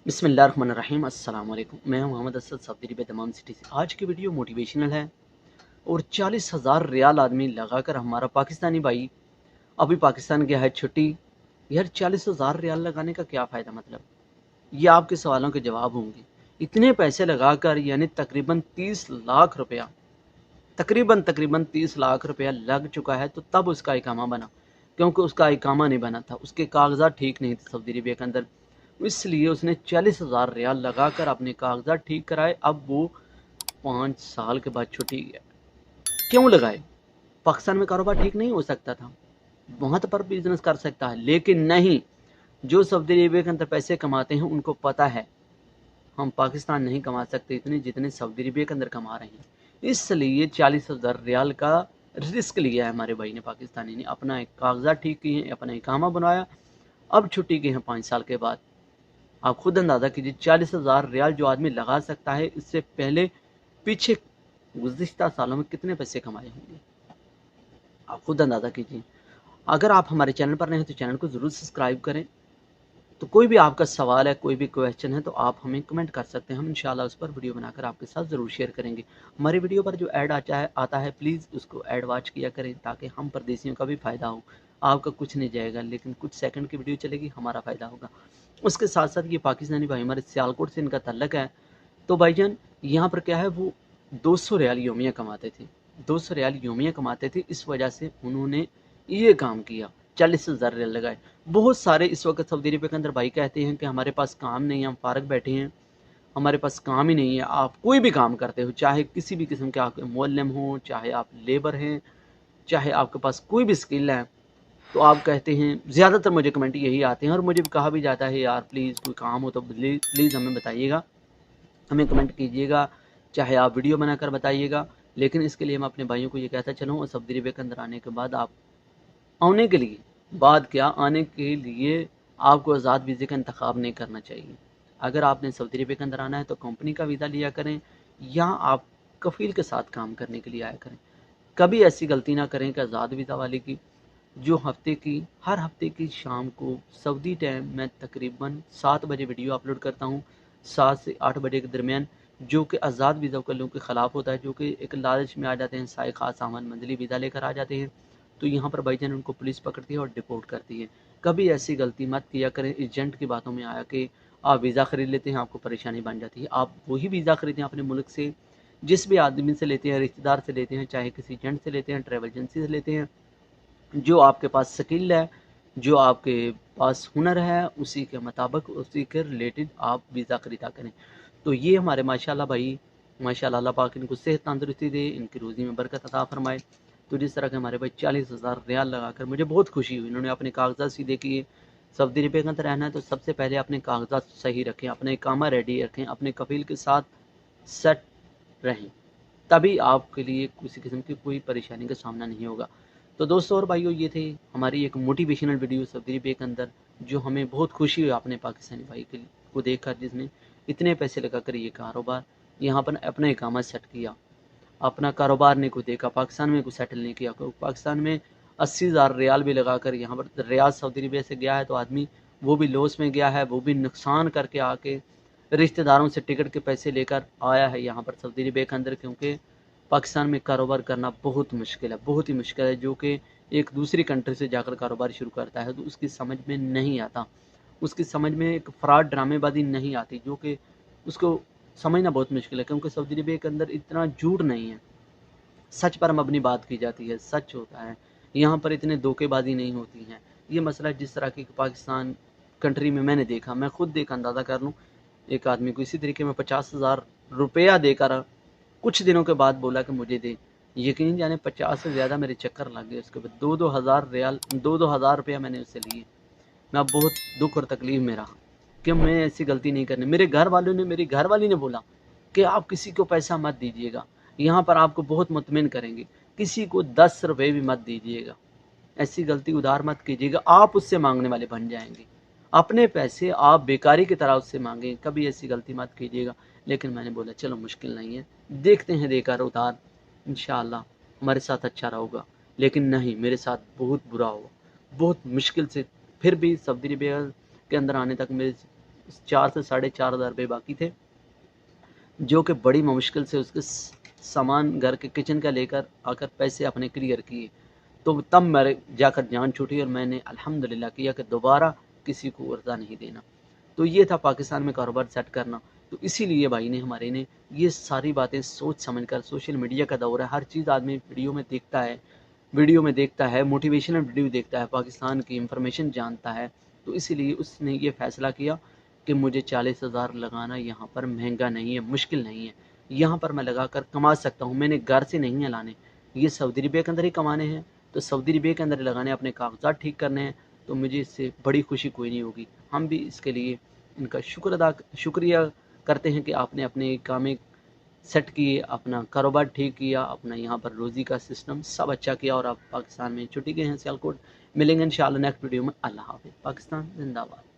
बिस्मिल्लाहिर्रहमानिर्रहीम। अस्सलाम वालेकुम। मैं हूं मोहम्मद असद सऊदी अरब दमाम सिटी से। आज की वीडियो मोटिवेशनल है और 40,000 रियाल आदमी लगाकर हमारा पाकिस्तानी भाई अभी पाकिस्तान गया है छुट्टी। यार 40,000 रियाल लगाने का क्या फ़ायदा, मतलब ये आपके सवालों के जवाब होंगे। इतने पैसे लगाकर यानी तकरीबन 30 लाख रुपया तकरीबन 30 लाख रुपया लग चुका है, तो तब उसका इकामा बना, क्योंकि उसका इकामा नहीं बना था, उसके कागजात ठीक नहीं थे सऊदी अरबिया के अंदर। इसलिए उसने 40,000 रियाल लगाकर अपने कागजात ठीक कराए। अब वो 5 साल के बाद छुट्टी गया। क्यों लगाए? पाकिस्तान में कारोबार ठीक नहीं हो सकता था? वहां तो पर बिजनेस कर सकता है, लेकिन नहीं। जो सऊदी अरबिया के अंदर पैसे कमाते हैं उनको पता है हम पाकिस्तान नहीं कमा सकते इतने जितने सऊदी अरबिया के अंदर कमा रहे हैं। इसलिए 40,000 रियाल का रिस्क लिया है हमारे भाई ने, पाकिस्तानी ने। अपना एक कागजात ठीक किए, अपना इकामा बनाया, अब छुट्टी गए हैं 5 साल के बाद। आप खुद अंदाज़ा कीजिए 40,000 रियाल जो आदमी लगा सकता है, इससे पहले पीछे गुज़िश्ता सालों में कितने पैसे कमाए होंगे, आप खुद अंदाज़ा कीजिए। अगर आप हमारे चैनल पर नए हैं तो चैनल को ज़रूर सब्सक्राइब करें। तो कोई भी आपका सवाल है, कोई भी क्वेश्चन है, तो आप हमें कमेंट कर सकते हैं। हम इंशाल्लाह उस पर वीडियो बनाकर आपके साथ ज़रूर शेयर करेंगे। हमारी वीडियो पर जो ऐड आता है प्लीज़ उसको ऐड वॉच किया करें, ताकि हम परदेशियों का भी फ़ायदा हो। आपका कुछ नहीं जाएगा, लेकिन कुछ सेकंड की वीडियो चलेगी, हमारा फ़ायदा होगा। उसके साथ साथ ये पाकिस्तानी भाई हमारे सियालकोट से इनका तल्लक है। तो भाईजान यहाँ पर क्या है, वो 200 रियाल योमिया कमाते थे, 200 रियाल योमिया कमाते थे। इस वजह से उन्होंने ये काम किया, 40,000 रियाल लगाए। बहुत सारे इस वक्त सऊदी अरब के अंदर भाई कहते हैं कि हमारे पास काम नहीं है, हम फारग बैठे हैं, हमारे पास काम ही नहीं है। आप कोई भी काम करते हो, चाहे किसी भी किस्म के आप मुअल्लिम हो, चाहे आप लेबर हैं, चाहे आपके पास कोई भी स्किल है, तो आप कहते हैं, ज़्यादातर मुझे कमेंट यही आते हैं और मुझे भी कहा भी जाता है, यार प्लीज़ कोई काम हो तो प्लीज़ हमें बताइएगा, हमें कमेंट कीजिएगा, चाहे आप वीडियो बनाकर बताइएगा। लेकिन इसके लिए मैं अपने भाइयों को ये कहता चलूँ, और सऊदी अरब के अंदर आने के बाद आप आने के लिए, बाद क्या आने के लिए आपको आज़ाद वीज़े का इंतखाब नहीं करना चाहिए। अगर आपने सऊदी अरब के अंदर आना है तो कंपनी का वीज़ा लिया करें, या आप कफ़ील के साथ काम करने के लिए आया करें। कभी ऐसी गलती ना करें कि आज़ाद वीज़ा वाले की जो हर हफ्ते की शाम को सऊदी टाइम में तकरीबन 7 बजे वीडियो अपलोड करता हूँ, 7 से 8 बजे के दरमियान, जो कि आज़ाद वीज़ा के लोगों के ख़िलाफ़ होता है, जो कि एक लालच में आ जाते हैं, साए खास सामान मंजिली वीज़ा लेकर आ जाते हैं। तो यहाँ पर भाईजान उनको पुलिस पकड़ती है और डिपोर्ट करती है। कभी ऐसी गलती मत किया करें, एजेंट की बातों में आया कि आप वीज़ा ख़रीद लेते हैं, आपको परेशानी बन जाती है। आप वही वीज़ा ख़रीदें अपने मुल्क से, जिस भी आदमी से लेते हैं, रिश्तेदार से लेते हैं, चाहे किसी एजेंट से लेते हैं, ट्रैवल एजेंसी से लेते हैं, जो आपके पास स्किल है, जो आपके पास हुनर है, उसी के मुताबिक, उसी के रिलेटेड आप वीज़ा ख़रीदा करें। तो ये हमारे माशाल्लाह भाई, माशाल्लाह अल्लाह पाक इनको सेहत तंदुरुस्ती दे, इनकी रोज़ी में बरकत अता फ़रमाए। तो जिस तरह के हमारे भाई 40,000 रियाल लगाकर, मुझे बहुत खुशी हुई, इन्होंने अपने कागजात सीधे किए। सऊदी अरब के अंदर रहना है तो सबसे पहले अपने कागजात सही रखें, अपना इकामा रेडी रखें, अपने कफ़ील के साथ सेट रहें, तभी आपके लिए किसी किस्म की कोई परेशानी का सामना नहीं होगा। तो दोस्तों और भाइयों, ये थे हमारी एक मोटिवेशनल वीडियो सऊदी अरब के अंदर, जो हमें बहुत खुशी हुई अपने पाकिस्तानी भाई को देखकर, जिसने इतने पैसे लगाकर ये कारोबार यहाँ पर अपना इकामा सेट किया, अपना कारोबार ने को देखा, पाकिस्तान में को सेटल नहीं किया। पाकिस्तान में 80,000 रियाल भी लगाकर यहाँ पर रियाद सऊदी अरबिया से गया है, तो आदमी वो भी लॉस में गया है, वो भी नुकसान करके आके रिश्तेदारों से टिकट के पैसे लेकर आया है यहाँ पर सऊदी अरबिया के अंदर। क्योंकि पाकिस्तान में कारोबार करना बहुत मुश्किल है, बहुत ही मुश्किल है। जो कि एक दूसरी कंट्री से जाकर कारोबार शुरू करता है तो उसकी समझ में नहीं आता, उसकी समझ में एक फ्रॉड ड्रामेबाजी नहीं आती, जो कि उसको समझना बहुत मुश्किल है। क्योंकि सऊदी अरबिया के अंदर इतना झूठ नहीं है, सच पर मबनी बात की जाती है, सच होता है। यहाँ पर इतने धोखेबाजी नहीं होती हैं। ये मसला जिस तरह की पाकिस्तान कंट्री में मैंने देखा, मैं खुद देख अंदाज़ा कर लूँ, एक आदमी को इसी तरीके में 50,000 रुपया देकर कुछ दिनों के बाद बोला कि मुझे दे। यकीन जाने 50 से ज़्यादा मेरे चक्कर लग गए। उसके बाद 2-2 हज़ार रियाल, 2-2 हज़ार रुपया मैंने उससे लिए। मैं अब बहुत दुख और तकलीफ में रहा कि मैं ऐसी गलती नहीं करनी। मेरी घरवाली ने बोला कि आप किसी को पैसा मत दीजिएगा, यहाँ पर आपको बहुत मुतमिन करेंगे, किसी को 10 रुपये भी मत दीजिएगा, ऐसी गलती उधार मत कीजिएगा, आप उससे मांगने वाले बन जाएंगे। अपने पैसे आप बेकारी की तरह उससे मांगें, कभी ऐसी गलती मत कीजिएगा। लेकिन मैंने बोला चलो मुश्किल नहीं है, देखते हैं देकर उधार, इंशाअल्लाह हमारे साथ अच्छा रहोगा। लेकिन नहीं, मेरे साथ बहुत बुरा हुआ, बहुत मुश्किल से। फिर भी सऊदी अरबिया के अंदर आने तक मेरे 4 سے 4,500 روپے باقی تھے، جو کہ بڑی مشکل سے اس کے سامان گھر کے کچن کا لے کر آ کر پیسے اپنے کلیئر کیے، تو تب میرے جا کر جان چھوٹی اور میں نے الحمدللہ کیا کہ دوبارہ کسی کو قرضہ نہیں دینا۔ تو یہ تھا پاکستان میں کاروبار سیٹ کرنا۔ تو اسی لیے بھائی نے ہمارے نے یہ ساری باتیں سوچ سمجھ کر، سوشل میڈیا کا دور ہے، ہر چیز آدمی ویڈیو میں دیکھتا ہے، موٹیویشنل ویڈیو دیکھتا ہے، پاکستان کی انفارمیشن جانتا ہے، تو اسی لیے اس نے یہ فیصلہ کیا کہ مجھے 40,000 لگانا یہاں پر مہنگا نہیں ہے، مشکل نہیں ہے، یہاں پر میں لگا کر کما سکتا ہوں، میں نے گھر سے نہیں لانے، یہ سعودی عربیہ کے اندر ہی کمانے ہیں، تو سعودی عربیہ کے اندر لگانے، اپنے کاغذات ٹھیک کرنے ہیں، تو مجھے اس سے بڑی خوشی کوئی نہیں ہوگی۔ ہم بھی اس کے لیے ان کا شکریہ کرتے ہیں کہ آپ نے اپنے کام سیٹ کیے، اپنا کاروبار ٹھیک کیا، اپنا یہاں پر روزی کا سسٹم سب اچھا کیا، اور آپ پاکستان میں چھٹی گئے ہیں سیالکوٹ۔ ملیں گے انشاءاللہ نیکسٹ ویڈیو میں۔ اللہ حافظ۔ پاکستان زندہ باد۔